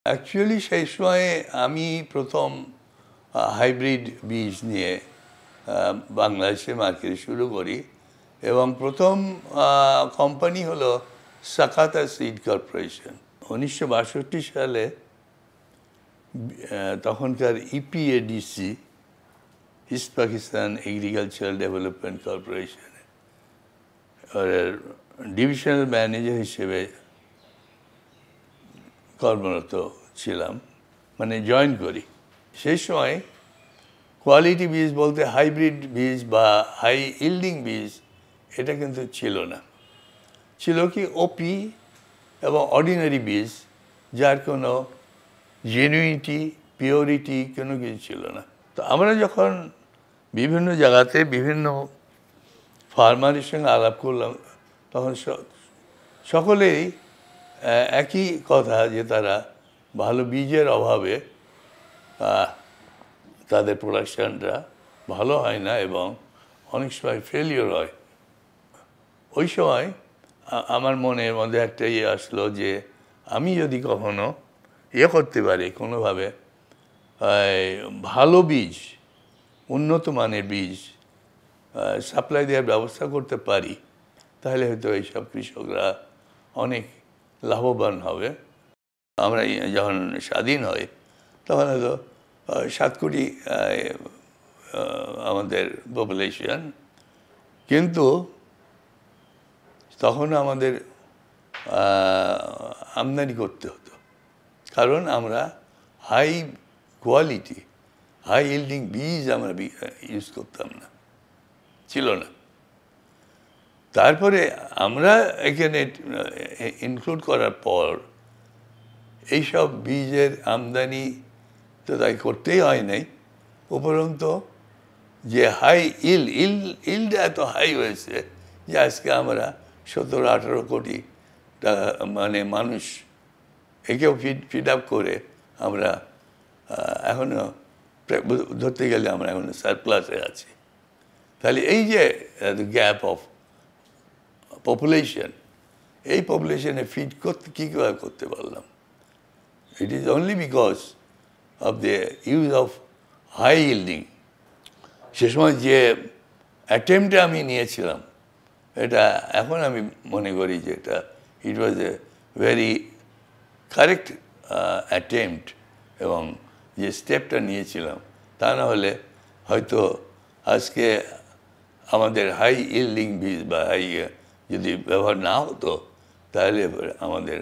Actually সেই সময়ে আমি প্রথম হাইব্রিড বীজ নিয়ে বাংলাদেশে মার্কেটে শুরু করি এবং প্রথম কোম্পানি হলো সাকাতা সিড কর্পোরেশন। 1962 সালে তখনকার EPADC, East Pakistan agricultural development corporation divisional manager হিসেবে কর্মরত ছিলাম, মানে জয়েন করি। সেই সময় কোয়ালিটি বীজ বলতে হাইব্রিড বীজ বা হাই ইল্ডিং বীজ এটা কিন্তু ছিল না। ছিল কি ওপি এবং অর্ডিনারি বীজ, যার কোনো জেনুইনিটি, পিওরিটি কোনো কিছু ছিল না। তো আমরা যখন বিভিন্ন জায়গাতে বিভিন্ন ফার্মারের সঙ্গে আলাপ করলাম, তখন সকলেই একই কথা যে তারা ভালো বীজের অভাবে তাদের প্রোডাকশানটা ভালো হয় না এবং অনেক সময় ফেলিওর হয়। ওই সময় আমার মনের মধ্যে একটা আসলো যে আমি যদি কখনো করতে পারি কোনোভাবে ভালো বীজ, উন্নত মানের বীজ সাপ্লাই দেওয়ার ব্যবস্থা করতে পারি, তাহলে হয়তো এইসব কৃষকরা অনেক লাভবান হবে। আমরা যখন স্বাধীন হই তখন হয়তো 7 কোটি আমাদের পপুলেশন, কিন্তু তখন আমাদের আমদানি করতে হতো, কারণ আমরা হাই কোয়ালিটি, হাই ইল্ডিং বীজ আমরা ইউজ করতাম না, ছিল না। তারপরে আমরা এখানে ইনক্লুড করার পর এইসব বীজের আমদানি তো তাই করতেই হয় নাই, উপরন্ত যে হাই ইল্ড এত হাই হয়েছে যে আজকে আমরা 17-18 কোটি মানে মানুষ একেও ফিড আপ করে আমরা এখনও ধরতে গেলে আমরা এখনো সারপ্লাসে আছি। তাহলে এই যে গ্যাপ অফ পপুলেশন, এই পপুলেশনে ফিড কীভাবে করতে পারলাম? It is only because of the use of high yielding. সে সময় যে অ্যাটেম্পটে আমি নিয়েছিলাম, এটা এখন আমি মনে করি যে এটা ইট ওয়াজ এ ভেরি কারেক্ট অ্যাটেম্পট, এবং যে স্টেপটা নিয়েছিলাম তা না হলে হয়তো আজকে আমাদের হাই ইল্ডিং বীজ বা হাই যদি ব্যবহার না হতো, তাহলে আমাদের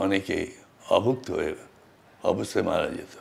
অনেকেই অভুক্ত হয়ে অবস্থায় মারা যেত।